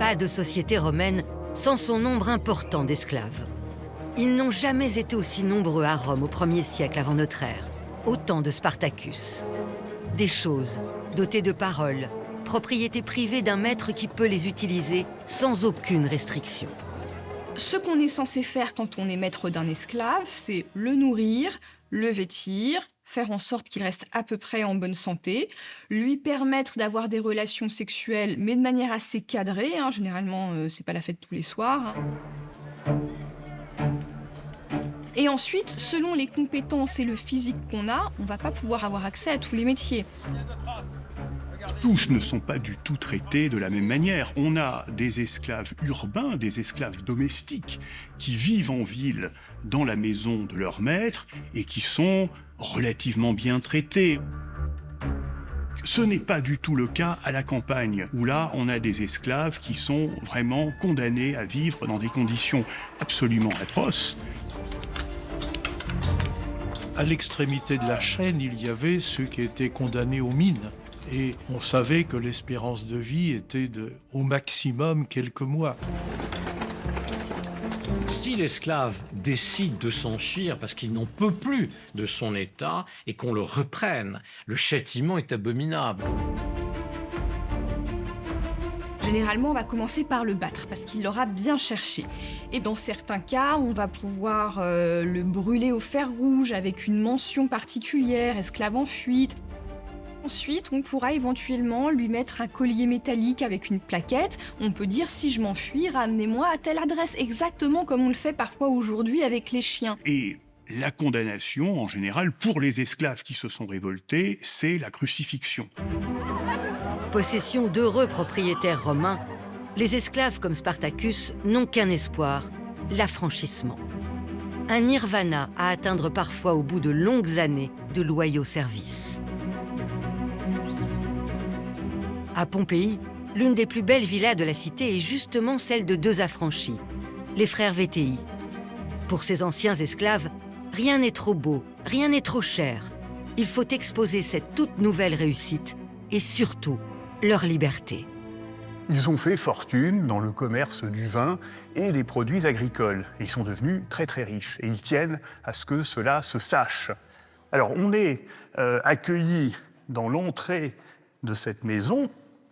pas de société romaine sans son nombre important d'esclaves. Ils n'ont jamais été aussi nombreux à Rome au 1er siècle avant notre ère, au temps de Spartacus. Des choses dotées de paroles, propriété privée d'un maître qui peut les utiliser sans aucune restriction. Ce qu'on est censé faire quand on est maître d'un esclave, c'est le nourrir, le vêtir, faire en sorte qu'il reste à peu près en bonne santé, lui permettre d'avoir des relations sexuelles, mais de manière assez cadrée. Généralement, c'est pas la fête tous les soirs. Et ensuite, selon les compétences et le physique qu'on a, on va pas pouvoir avoir accès à tous les métiers. Tous ne sont pas du tout traités de la même manière. On a des esclaves urbains, des esclaves domestiques, qui vivent en ville, dans la maison de leur maître, et qui sont relativement bien traités. Ce n'est pas du tout le cas à la campagne, où là, on a des esclaves qui sont vraiment condamnés à vivre dans des conditions absolument atroces. À l'extrémité de la chaîne, il y avait ceux qui étaient condamnés aux mines. Et on savait que l'espérance de vie était au maximum quelques mois. Si l'esclave décide de s'enfuir parce qu'il n'en peut plus de son état et qu'on le reprenne, le châtiment est abominable. Généralement, on va commencer par le battre parce qu'il l'aura bien cherché. Et dans certains cas, on va pouvoir le brûler au fer rouge avec une mention particulière, esclave en fuite. Ensuite, on pourra éventuellement lui mettre un collier métallique avec une plaquette. On peut dire, si je m'enfuis, ramenez-moi à telle adresse, exactement comme on le fait parfois aujourd'hui avec les chiens. Et la condamnation, en général, pour les esclaves qui se sont révoltés, c'est la crucifixion. Possession d'heureux propriétaires romains, les esclaves comme Spartacus n'ont qu'un espoir, l'affranchissement. Un nirvana à atteindre parfois au bout de longues années de loyaux services. À Pompéi, l'une des plus belles villas de la cité est justement celle de deux affranchis, les frères Vétéi. Pour ces anciens esclaves, rien n'est trop beau, rien n'est trop cher. Il faut exposer cette toute nouvelle réussite et surtout leur liberté. Ils ont fait fortune dans le commerce du vin et des produits agricoles. Ils sont devenus très très riches et ils tiennent à ce que cela se sache. Alors on est accueillis dans l'entrée de cette maison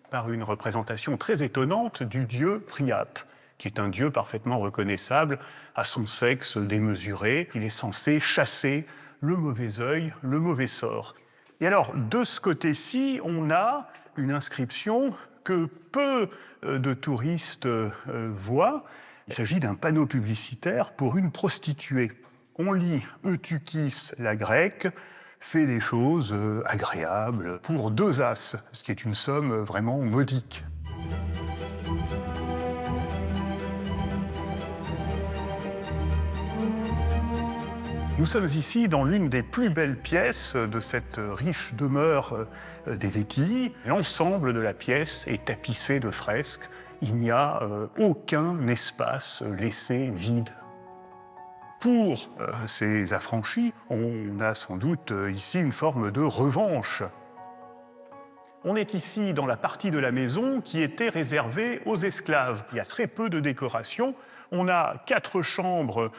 par une représentation très étonnante du dieu Priape, qui est un dieu parfaitement reconnaissable à son sexe démesuré. Il est censé chasser le mauvais œil, le mauvais sort. Et alors, de ce côté-ci, on a une inscription que peu de touristes voient. Il s'agit d'un panneau publicitaire pour une prostituée. On lit « Eutychis la grecque », fait des choses agréables pour 2 as, ce qui est une somme vraiment modique. Nous sommes ici dans l'une des plus belles pièces de cette riche demeure des Vétii. L'ensemble de la pièce est tapissé de fresques. Il n'y a aucun espace laissé vide. Pour ces affranchis, on a sans doute ici une forme de revanche. On est ici dans la partie de la maison qui était réservée aux esclaves. Il y a très peu de décoration. On a 4 chambres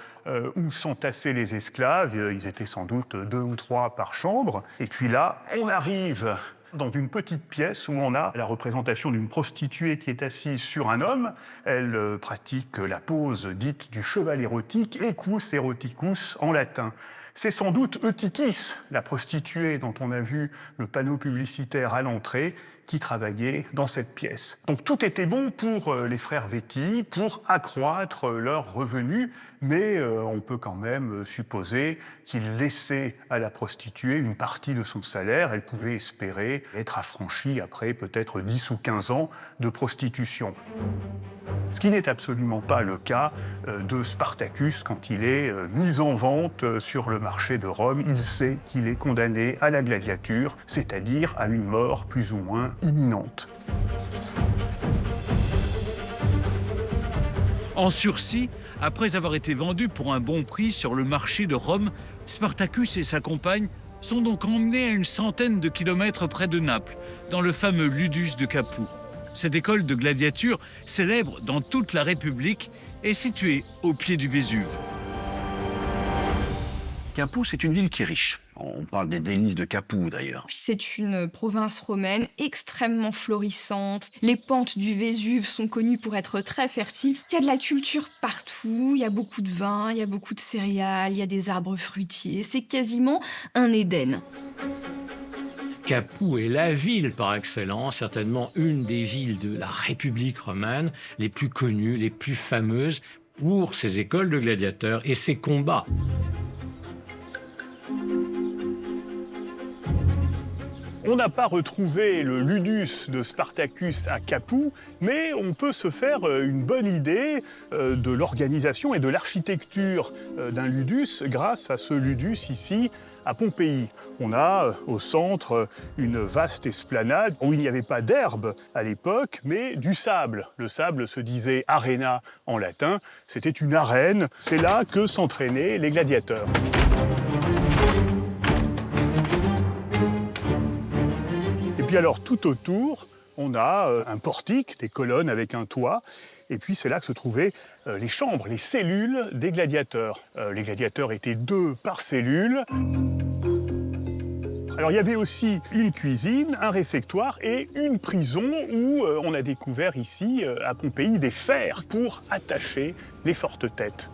où s'entassaient les esclaves. Ils étaient sans doute 2 ou 3 par chambre. Et puis là, on arrive dans une petite pièce où on a la représentation d'une prostituée qui est assise sur un homme. Elle pratique la pose dite du cheval érotique, Equus eroticus en latin. C'est sans doute Eutychis, la prostituée dont on a vu le panneau publicitaire à l'entrée, qui travaillaient dans cette pièce. Donc tout était bon pour les frères Vétii, pour accroître leurs revenus, mais on peut quand même supposer qu'ils laissaient à la prostituée une partie de son salaire. Elle pouvait espérer être affranchie après peut-être 10 ou 15 ans de prostitution. Ce qui n'est absolument pas le cas de Spartacus quand il est mis en vente sur le marché de Rome. Il sait qu'il est condamné à la gladiature, c'est-à-dire à une mort plus ou moins imminente. En sursis, après avoir été vendu pour un bon prix sur le marché de Rome, Spartacus et sa compagne sont donc emmenés à une centaine de kilomètres près de Naples, dans le fameux Ludus de Capoue. Cette école de gladiature, célèbre dans toute la République, est située au pied du Vésuve. Capoue, c'est une ville qui est riche. On parle des délices de Capoue, d'ailleurs. C'est une province romaine extrêmement florissante. Les pentes du Vésuve sont connues pour être très fertiles. Il y a de la culture partout, il y a beaucoup de vin, il y a beaucoup de céréales, il y a des arbres fruitiers. C'est quasiment un Éden. Capoue est la ville par excellence, certainement une des villes de la République romaine les plus connues, les plus fameuses pour ses écoles de gladiateurs et ses combats. On n'a pas retrouvé le ludus de Spartacus à Capoue, mais on peut se faire une bonne idée de l'organisation et de l'architecture d'un ludus grâce à ce ludus ici à Pompéi. On a au centre une vaste esplanade où il n'y avait pas d'herbe à l'époque, mais du sable. Le sable se disait arena en latin, c'était une arène. C'est là que s'entraînaient les gladiateurs. Et puis alors, tout autour, on a un portique, des colonnes avec un toit, et puis c'est là que se trouvaient les chambres, les cellules des gladiateurs. Les gladiateurs étaient 2 par cellule. Alors il y avait aussi une cuisine, un réfectoire et une prison où on a découvert ici, à Pompéi, des fers pour attacher les fortes têtes.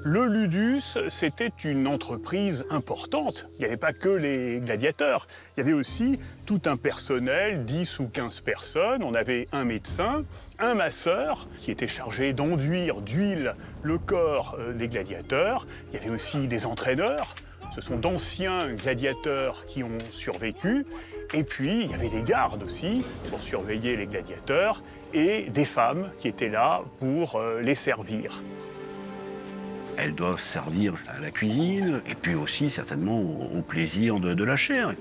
Le ludus, c'était une entreprise importante. Il n'y avait pas que les gladiateurs. Il y avait aussi tout un personnel, 10 ou 15 personnes. On avait un médecin, un masseur qui était chargé d'enduire d'huile le corps des gladiateurs. Il y avait aussi des entraîneurs. Ce sont d'anciens gladiateurs qui ont survécu. Et puis, il y avait des gardes aussi pour surveiller les gladiateurs et des femmes qui étaient là pour les servir. Elles doivent servir à la cuisine et puis aussi certainement au plaisir de la chair.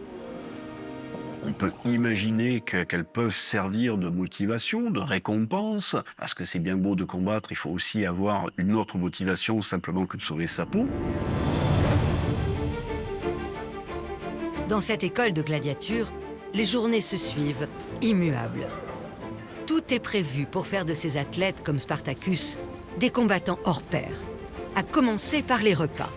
On peut imaginer qu'elles peuvent servir de motivation, de récompense, parce que c'est bien beau de combattre, il faut aussi avoir une autre motivation simplement que de sauver sa peau. Dans cette école de gladiature, les journées se suivent, immuables. Tout est prévu pour faire de ces athlètes comme Spartacus des combattants hors pair, à commencer par les repas.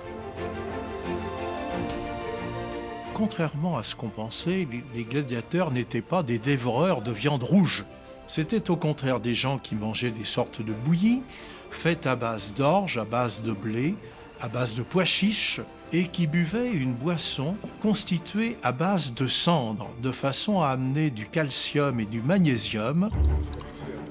Contrairement à ce qu'on pensait, les gladiateurs n'étaient pas des dévoreurs de viande rouge. C'étaient au contraire des gens qui mangeaient des sortes de bouillies, faites à base d'orge, à base de blé, à base de pois chiches, et qui buvaient une boisson constituée à base de cendres, de façon à amener du calcium et du magnésium